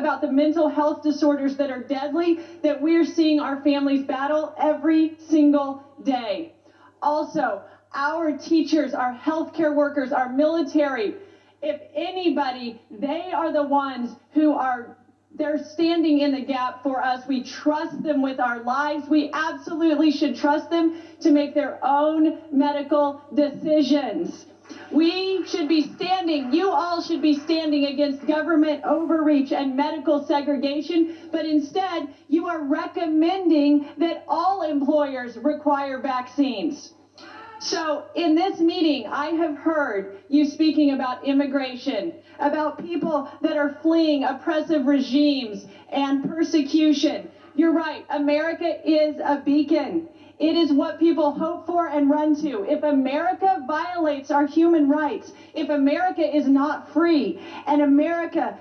about the mental health disorders that are deadly that we're seeing our families battle every single day. Also, our teachers, our healthcare workers, our military, if anybody, they are the ones who they're standing in the gap for us. We trust them with our lives. We absolutely should trust them to make their own medical decisions. We should be standing, you all should be standing against government overreach and medical segregation, but instead you are recommending that all employers require vaccines. So in this meeting, I have heard you speaking about immigration, about people that are fleeing oppressive regimes and persecution. You're right, America is a beacon. It is what people hope for and run to. If America violates our human rights, if America is not free, and America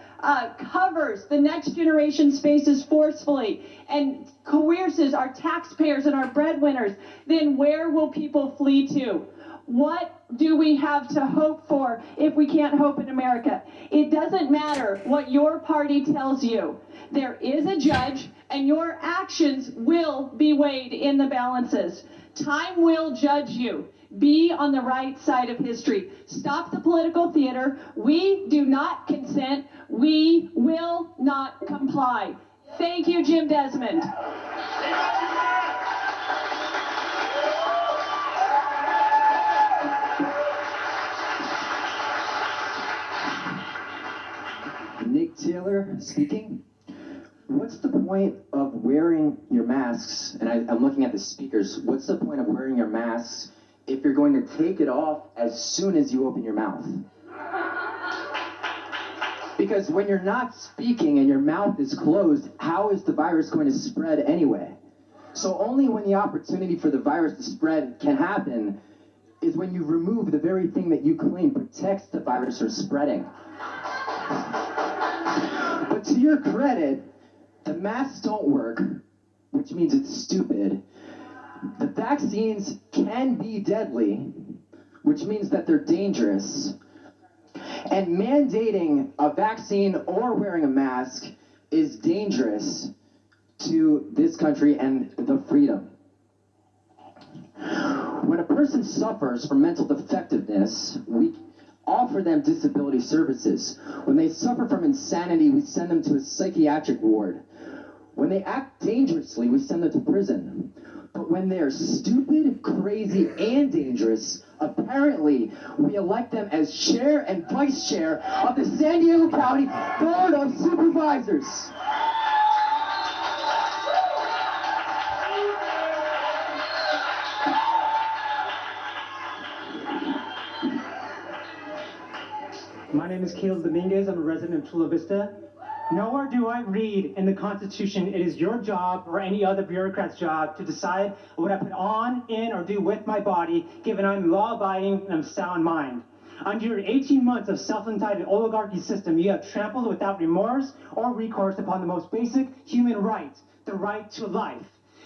covers the next generation spaces forcefully and coerces our taxpayers and our breadwinners, then where will people flee to? What do we have to hope for if we can't hope in America? It doesn't matter what your party tells you. There is a judge, and your actions will be weighed in the balances. Time will judge you. Be on the right side of history. Stop the political theater. We do not consent. We will not comply. Thank you, Jim Desmond. Nick Taylor speaking. What's the point of wearing your masks? And I'm looking at the speakers. What's the point of wearing your masks if you're going to take it off as soon as you open your mouth? Because when you're not speaking and your mouth is closed, how is the virus going to spread anyway? So only when the opportunity for the virus to spread can happen is when you remove the very thing that you claim protects the virus from spreading. But to your credit, the masks don't work, which means it's stupid. The vaccines can be deadly, which means that they're dangerous. And mandating a vaccine or wearing a mask is dangerous to this country and the freedom. When a person suffers from mental defectiveness, we offer them disability services. When they suffer from insanity, we send them to a psychiatric ward. When they act dangerously, we send them to prison. But when they're stupid, crazy, and dangerous, apparently we elect them as chair and vice chair of the San Diego County Board of Supervisors. My name is Kales Dominguez. I'm a resident of Chula Vista. Nowhere do I read in the Constitution it is your job or any other bureaucrat's job to decide what I put on, in, or do with my body, given I'm law-abiding and I'm sound mind. Under your 18 months of self-entitled oligarchy system, you have trampled without remorse or recourse upon the most basic human right, the right to life.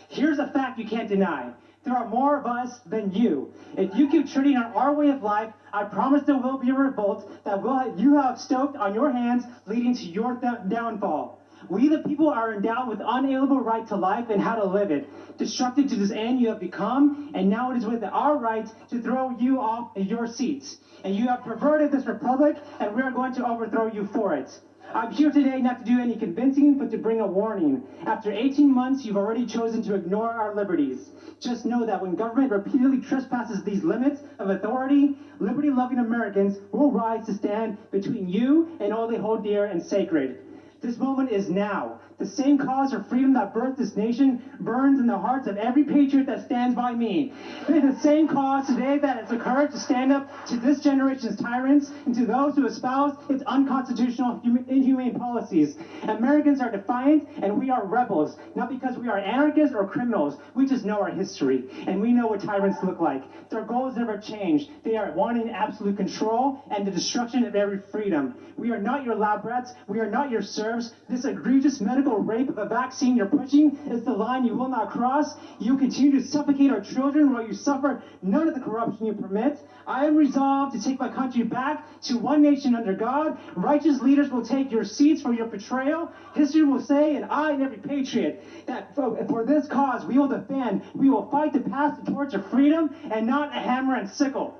Here's a fact you can't deny. There are more of us than you. If you keep treading on our way of life, I promise there will be a revolt that you have stoked on your hands, leading to your downfall. We the people are endowed with unalienable right to life and how to live it. Destructive to this end you have become, and now it is within our right to throw you off your seats. And you have perverted this republic, and we are going to overthrow you for it. I'm here today not to do any convincing, but to bring a warning. After 18 months, you've already chosen to ignore our liberties. Just know that when government repeatedly trespasses these limits of authority, liberty-loving Americans will rise to stand between you and all they hold dear and sacred. This moment is now. The same cause for freedom that birthed this nation burns in the hearts of every patriot that stands by me. It is the same cause today that has the courage to stand up to this generation's tyrants and to those who espouse its unconstitutional, inhumane policies. Americans are defiant and we are rebels, not because we are anarchists or criminals. We just know our history and we know what tyrants look like. Their goals never change. They are wanting absolute control and the destruction of every freedom. We are not your lab rats. We are not your servants. deserves. This egregious medical rape of a vaccine you're pushing is the line you will not cross. You continue to suffocate our children while you suffer none of the corruption you permit. I am resolved to take my country back to one nation under God. Righteous leaders will take your seats for your betrayal. History will say, and I and every patriot, that for this cause we will defend, we will fight to pass the torch of freedom and not a hammer and sickle.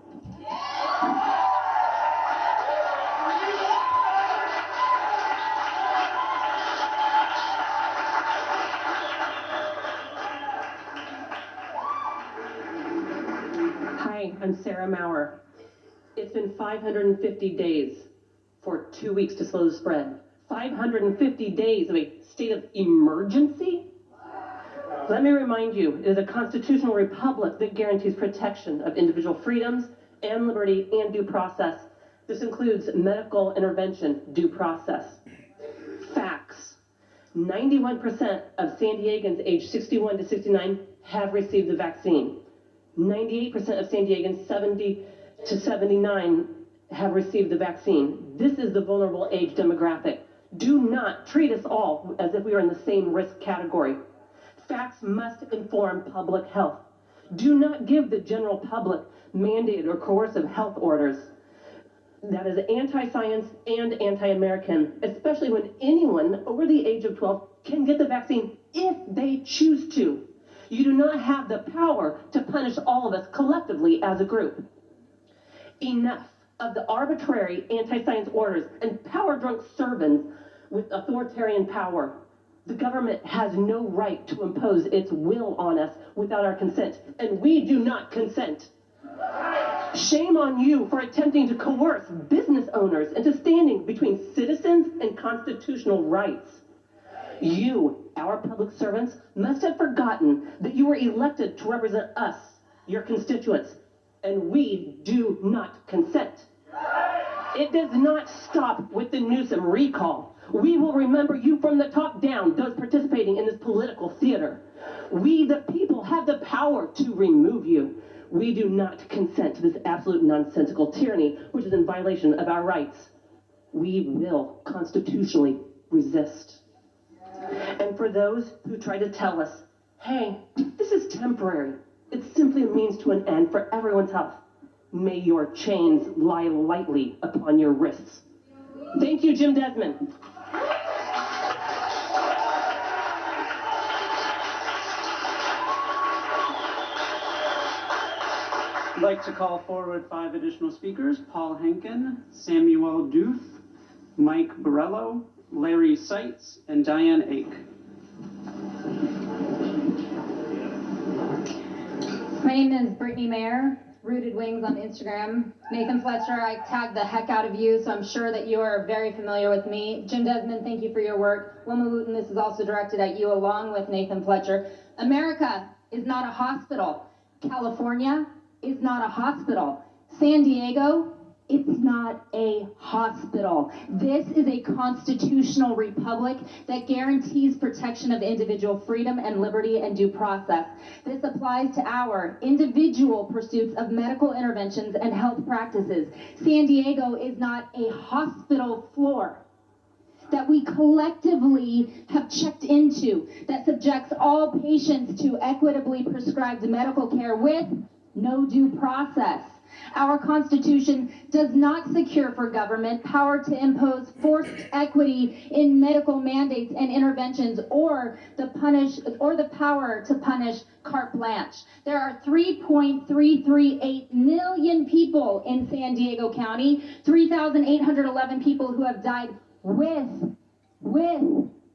Hi, I'm Sarah Maurer. It's been 550 days for 2 weeks to slow the spread. 550 days of a state of emergency? Let me remind you, it is a constitutional republic that guarantees protection of individual freedoms and liberty and due process. This includes medical intervention, due process. Facts. 91% of San Diegans aged 61 to 69 have received the vaccine. 98% of San Diegans 70 to 79 have received the vaccine. This is the vulnerable age demographic. Do not treat us all as if we are in the same risk category. Facts must inform public health. Do not give the general public mandated or coercive health orders. That is anti-science and anti-American, especially when anyone over the age of 12 can get the vaccine if they choose to. You do not have the power to punish all of us collectively as a group. Enough of the arbitrary anti-science orders and power-drunk servants with authoritarian power. The government has no right to impose its will on us without our consent, and we do not consent. Shame on you for attempting to coerce business owners into standing between citizens and constitutional rights. You, our public servants, must have forgotten that you were elected to represent us, your constituents, and we do not consent. It does not stop with the Newsom recall. We will remember you from the top down, those participating in this political theater. We, the people, have the power to remove you. We do not consent to this absolute nonsensical tyranny, which is in violation of our rights. We will constitutionally resist. And for those who try to tell us, hey, this is temporary, it's simply a means to an end for everyone's health, may your chains lie lightly upon your wrists. Thank you, Jim Desmond. I'd like to call forward 5 additional speakers: Paul Henkin, Samuel Duth, Mike Borello, Larry Seitz, and Diane Ake. My name is Brittany Mayer, Rooted Wings on Instagram. Nathan Fletcher, I tagged the heck out of you, so I'm sure that you are very familiar with me. Jim Desmond, thank you for your work. Wilma Wooten, this is also directed at you along with Nathan Fletcher. America is not a hospital. California is not a hospital. San Diego, it's not a hospital. This is a constitutional republic that guarantees protection of individual freedom and liberty and due process. This applies to our individual pursuits of medical interventions and health practices. San Diego is not a hospital floor that we collectively have checked into that subjects all patients to equitably prescribed medical care with no due process. Our Constitution does not secure for government power to impose forced equity in medical mandates and interventions or the power to punish carte blanche. There are 3.338 million people in San Diego County, 3,811 people who have died with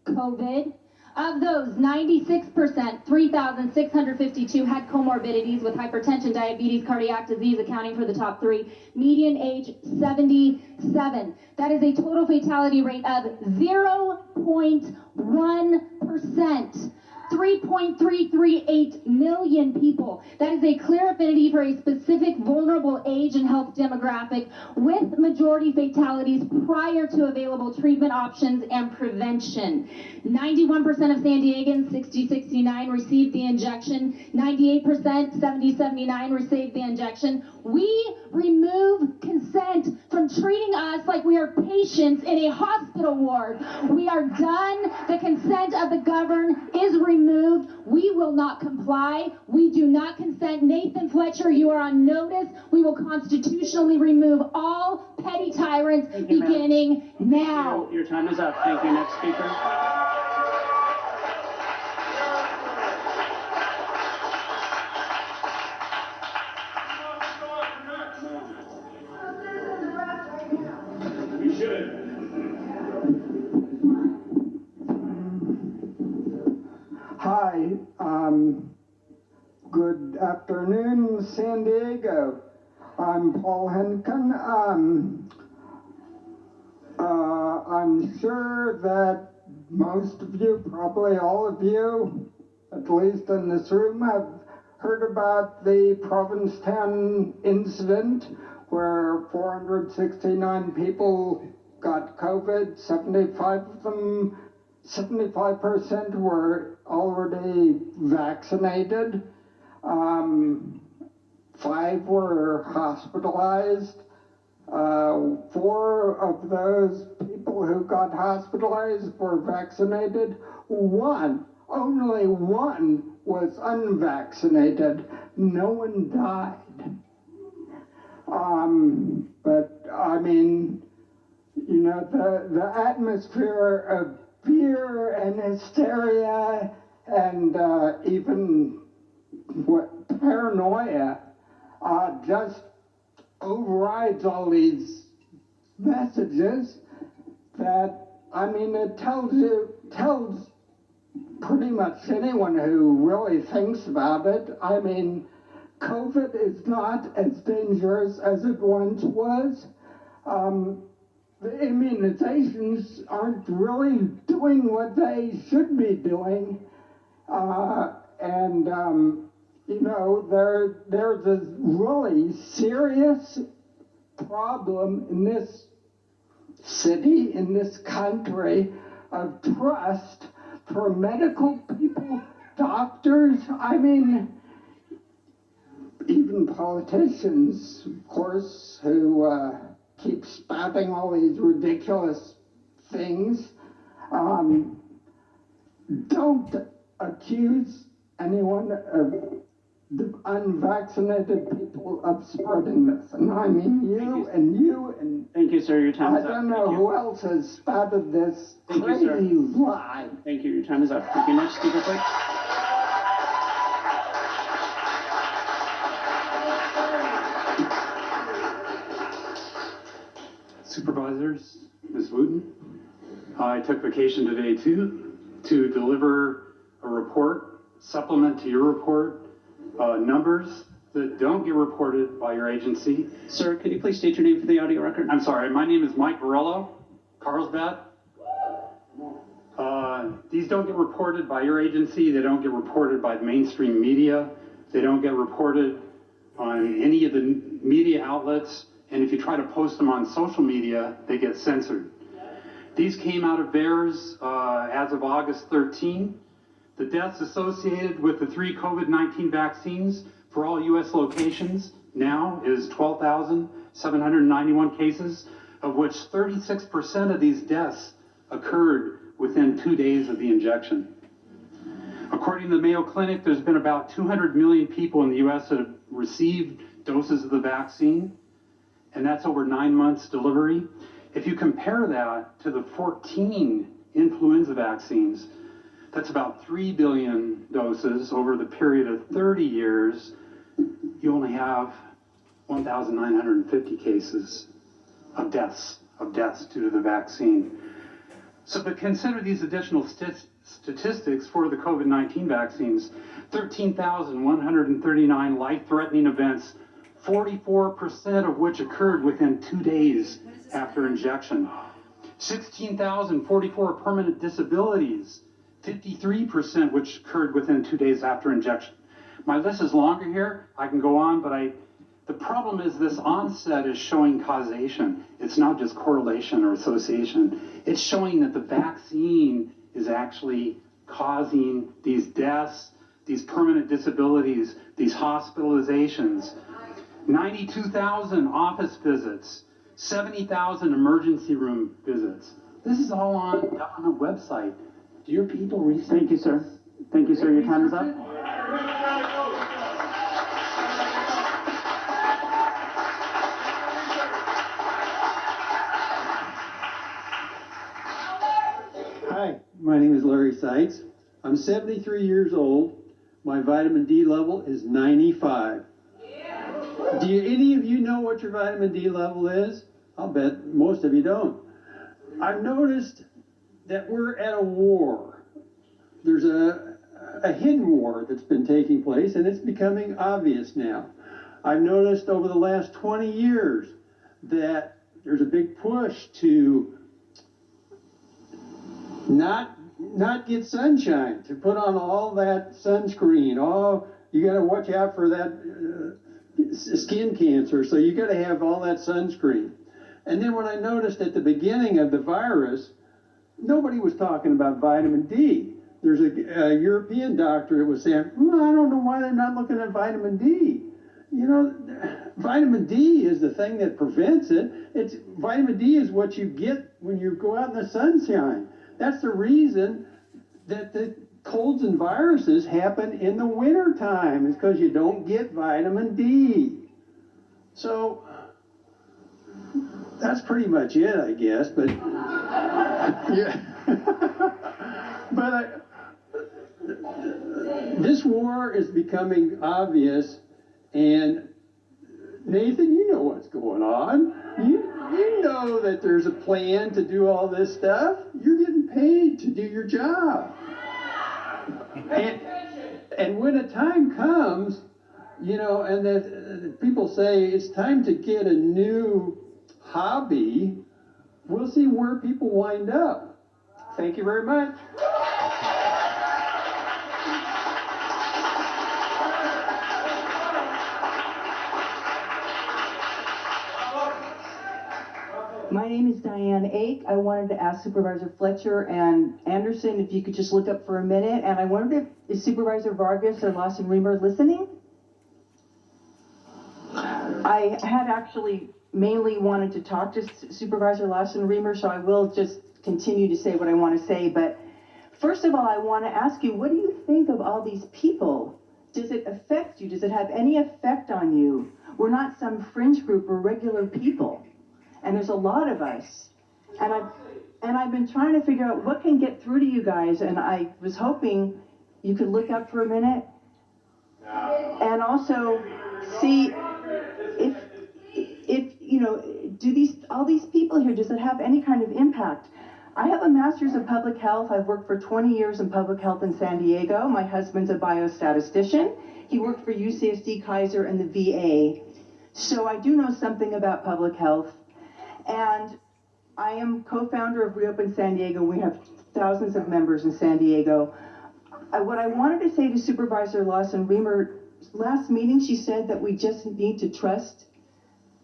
COVID. Of those, 96%, 3,652 had comorbidities with hypertension, diabetes, cardiac disease, accounting for the top 3. Median age, 77. That is a total fatality rate of 0.1%. 3.338 million people. That is a clear affinity for a specific vulnerable age and health demographic with majority fatalities prior to available treatment options and prevention. 91% of San Diegans, 60-69, received the injection. 98%, 70-79, received the injection. We remove consent from treating us like we are patients in a hospital ward. We are done. The consent of the governed is removed. We will not comply. We do not consent. Nathan Fletcher, you are on notice. We will constitutionally remove all petty tyrants beginning now. Your time is up. Thank you. Next speaker. We should. Hi, good afternoon, San Diego. I'm Paul Henkin. I'm sure that most of you, probably all of you, at least in this room, have heard about the Provincetown incident where 469 people got COVID, 75% were already vaccinated, 5 were hospitalized. 4 of those people who got hospitalized were vaccinated. Only one was unvaccinated. No one died. But I mean, you know, the atmosphere of fear and hysteria and even paranoia just overrides all these messages that, I mean, it tells pretty much anyone who really thinks about it. I mean, COVID is not as dangerous as it once was. The immunizations aren't really doing what they should be doing. You know, there's a really serious problem in this city, in this country, of trust for medical people, doctors, I mean, even politicians, of course, who keep spouting all these ridiculous things. Don't accuse anyone of the unvaccinated people of spreading this. And I mean you and you and... Thank you, sir. Your time is up. I don't know who else has spouted this crazy lie. Thank you. Your time is up. Thank you. Next speaker, please. Supervisors, Ms. Wooten, I took vacation today too to deliver a report, supplement to your report, numbers that don't get reported by your agency. Sir, could you please state your name for the audio record? I'm sorry, my name is Mike Borello, Carlsbad. These don't get reported by your agency. They don't get reported by the mainstream media. They don't get reported on any of the media outlets. And if you try to post them on social media, they get censored. These came out of VAERS as of August 13. The deaths associated with the 3 COVID-19 vaccines for all U.S. locations now is 12,791 cases, of which 36% of these deaths occurred within 2 days of the injection. According to the Mayo Clinic, there's been about 200 million people in the U.S. that have received doses of the vaccine, and that's over 9 months delivery. If you compare that to the 14 influenza vaccines, that's about 3 billion doses over the period of 30 years. You only have 1,950 cases of deaths due to the vaccine. So to consider these additional statistics for the COVID-19 vaccines, 13,139 life-threatening events, 44% of which occurred within 2 days after injection. 16,044 permanent disabilities, 53% which occurred within 2 days after injection. My list is longer here. I can go on, but the problem is this onset is showing causation. It's not just correlation or association. It's showing that the vaccine is actually causing these deaths, these permanent disabilities, these hospitalizations. 92,000 office visits, 70,000 emergency room visits. This is all on government website. Do your people research? Thank you, sir. Thank you, sir. Your time is up. Hi, my name is Larry Seitz. I'm 73 years old. My vitamin D level is 95. Do any of you know what your vitamin D level is? I'll bet most of you don't. I've noticed that we're at a war. There's a hidden war that's been taking place, and it's becoming obvious now. I've noticed over the last 20 years that there's a big push to not get sunshine, to put on all that sunscreen. Oh, you got to watch out for that skin cancer, so you got to have all that sunscreen. And then when I noticed at the beginning of the virus, nobody was talking about vitamin D. There's a European doctor that was saying, I don't know why they're not looking at vitamin D. You know, vitamin D is the thing that prevents it. Vitamin D is what you get when you go out in the sunshine. That's the reason that the colds and viruses happen in the winter time, is because you don't get vitamin D. So that's pretty much it, I guess. But yeah, but this war is becoming obvious, and Nathan, you know what's going on. You know that there's a plan to do all this stuff. You're getting paid to do your job. And when a time comes, you know, and that people say it's time to get a new hobby, we'll see where people wind up. Thank you very much. My name is Diane Ake. I wanted to ask Supervisor Fletcher and Anderson if you could just look up for a minute. And I wondered if is Supervisor Vargas or Lawson Reamer listening? I had actually mainly wanted to talk to Supervisor Lawson Reamer, so I will just continue to say what I want to say. But first of all, I want to ask you, what do you think of all these people? Does it affect you? Does it have any effect on you? We're not some fringe group, we're regular people. And there's a lot of us. And I've been trying to figure out what can get through to you guys, and I was hoping you could look up for a minute and also see if you know, all these people here, does it have any kind of impact? I have a master's of public health. I've worked for 20 years in public health in San Diego. My husband's a biostatistician. He worked for UCSD, Kaiser, and the VA. So I do know something about public health. And I am co-founder of Reopen San Diego. We have thousands of members in San Diego. What I wanted to say to Supervisor Lawson Reamer, last meeting she said that we just need to trust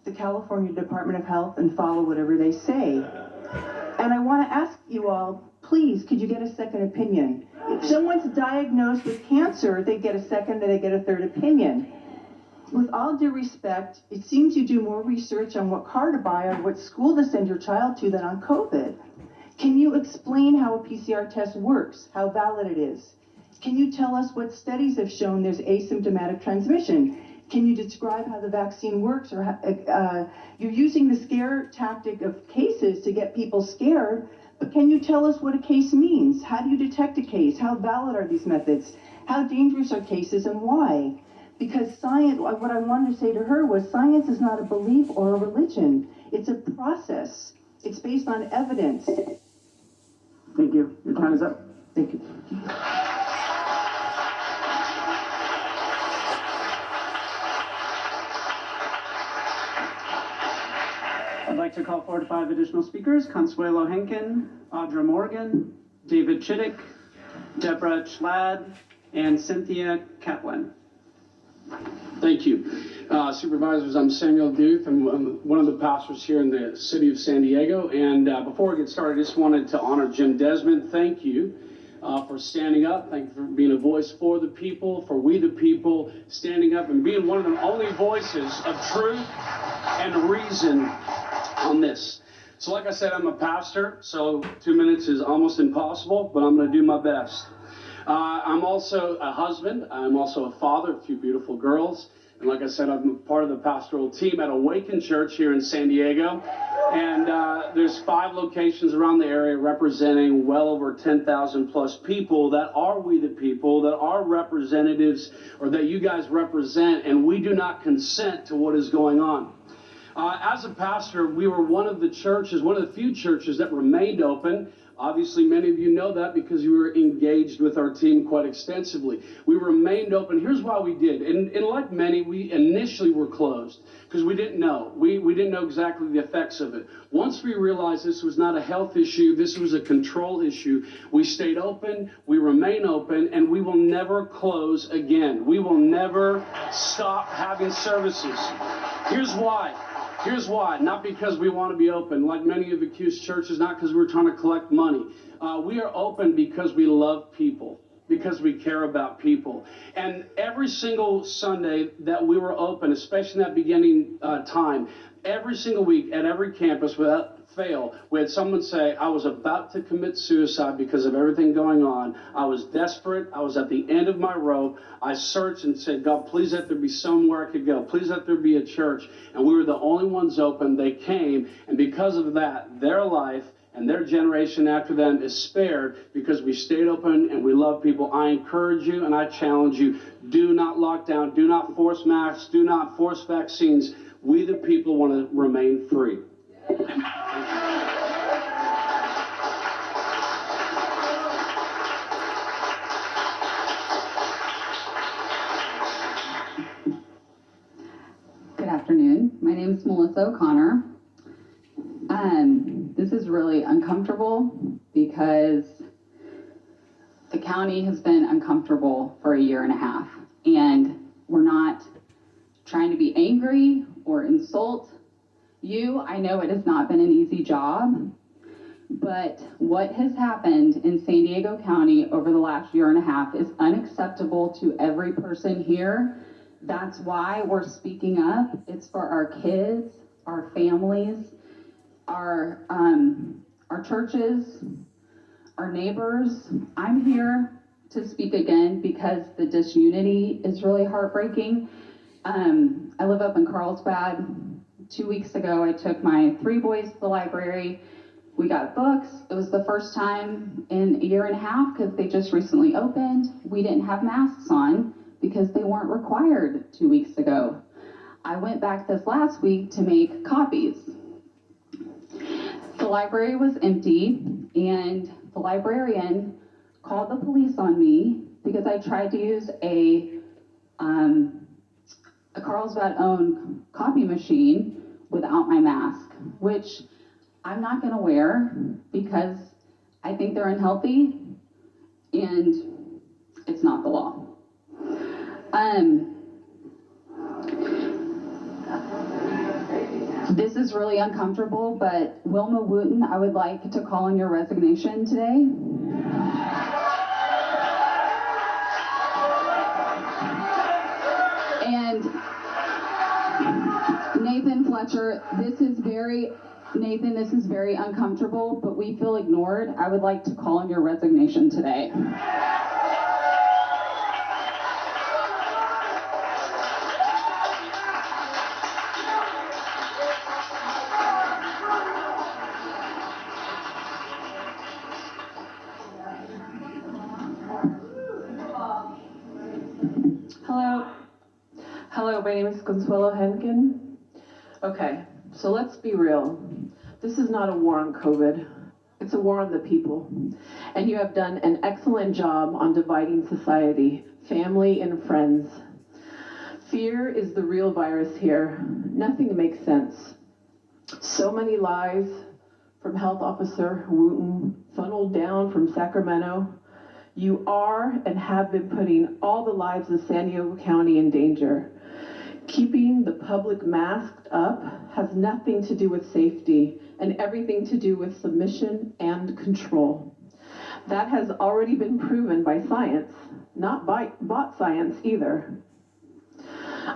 the California Department of Health and follow whatever they say. And I want to ask you all, please, could you get a second opinion? If someone's diagnosed with cancer, they get a second and they get a third opinion. With all due respect, it seems you do more research on what car to buy or what school to send your child to than on COVID. Can you explain how a PCR test works, how valid it is? Can you tell us what studies have shown there's asymptomatic transmission? Can you describe how the vaccine works? Or you're using the scare tactic of cases to get people scared, but can you tell us what a case means? How do you detect a case? How valid are these methods? How dangerous are cases and why? Because science, what I wanted to say to her was, science is not a belief or a religion. It's a process. It's based on evidence. Thank you. Your time is up. Thank you. I'd like to call forward 5 additional speakers: Consuelo Henkin, Audra Morgan, David Chittick, Deborah Schlad, and Cynthia Kaplan. Thank you. Supervisors, I'm Samuel Duth. I'm one of the pastors here in the city of San Diego. And before we get started, I just wanted to honor Jim Desmond. Thank you for standing up. Thank you for being a voice for the people, for we the people, standing up and being one of the only voices of truth and reason on this. So like I said, I'm a pastor, so 2 minutes is almost impossible, but I'm going to do my best. I'm also a husband. I'm also a father of 2 beautiful girls. And like I said, I'm part of the pastoral team at Awaken Church here in San Diego. And there's 5 locations around the area representing well over 10,000 plus people that are we the people, that are representatives, or that you guys represent, and we do not consent to what is going on. As a pastor, we were one of the few churches that remained open. Obviously, many of you know that because you were engaged with our team quite extensively. We remained open. Here's why we did. And like many, we initially were closed because we didn't know. We didn't know exactly the effects of it. Once we realized this was not a health issue, this was a control issue, we stayed open, we remain open, and we will never close again. We will never stop having services. Here's why. Here's why. Not because we want to be open, like many of accused churches, not because we're trying to collect money. We are open because we love people, because we care about people. And every single Sunday that we were open, especially in that beginning time, every single week at every campus without fail, we had someone say, I was about to commit suicide because of everything going on. I was desperate. I was at the end of my rope. I searched and said, God, please let there be somewhere I could go. Please let there be a church. And we were the only ones open. They came. And because of that, their life and their generation after them is spared because we stayed open and we love people. I encourage you and I challenge you, do not lock down. Do not force masks. Do not force vaccines. We the people want to remain free. Good afternoon. My name is Melissa O'Connor. This is really uncomfortable because the county has been uncomfortable for 1.5 years, and we're not trying to be angry or insult you. I know it has not been an easy job, but what has happened in San Diego County over the last 1.5 years is unacceptable to every person here. That's why we're speaking up. It's for our kids, our families, our churches, our neighbors. I'm here to speak again because the disunity is really heartbreaking. I live up in Carlsbad. 2 weeks ago, I took my 3 boys to the library. We got books. It was the first time in 1.5 years because they just recently opened. We didn't have masks on because they weren't required 2 weeks ago. I went back this last week to make copies. The library was empty, and the librarian called the police on me because I tried to use a Carlsbad-owned copy machine without my mask, which I'm not going to wear because I think they're unhealthy, and it's not the law. This is really uncomfortable, but Wilma Wooten, I would like to call on your resignation today. And Nathan Fletcher, this is very uncomfortable, but we feel ignored. I would like to call on your resignation today. Hello, my name is Consuelo Henkin. Okay, so let's be real. This is not a war on COVID. It's a war on the people. And you have done an excellent job on dividing society, family and friends. Fear is the real virus here. Nothing makes sense. So many lies from Health Officer Wooten funneled down from Sacramento. You are and have been putting all the lives of San Diego County in danger. Keeping the public masked up has nothing to do with safety and everything to do with submission and control. That has already been proven by science, not by bot science either.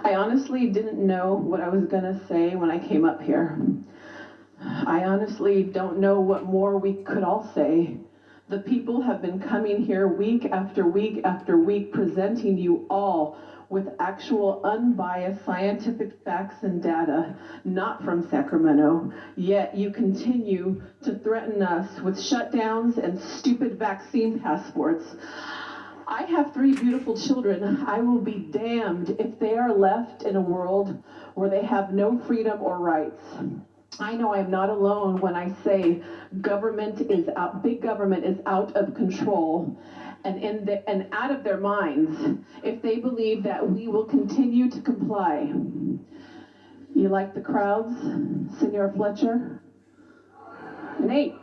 I honestly didn't know what I was going to say when I came up here. I honestly don't know what more we could all say. The people have been coming here week after week after week, presenting you all with actual unbiased scientific facts and data, not from Sacramento, yet you continue to threaten us with shutdowns and stupid vaccine passports. I have 3 beautiful children. I will be damned if they are left in a world where they have no freedom or rights. I know I'm not alone when I say government is out, big government is out of control and out of their minds if they believe that we will continue to comply. You like the crowds, Senor Fletcher? Nate.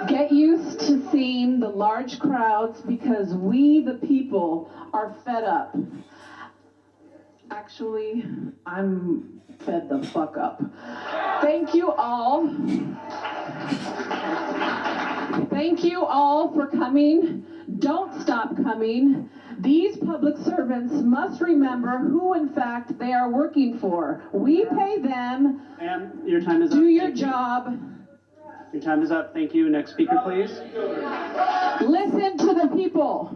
Get used to seeing the large crowds because we, the people, are fed up. Actually, I'm fed the fuck up. Thank you all. Thank you all for coming. Don't stop coming. These public servants must remember who, in fact, they are working for. We pay them. Ma'am, your time is up. Do your job. Your time is up. Thank you. Next speaker, please. Listen to the people.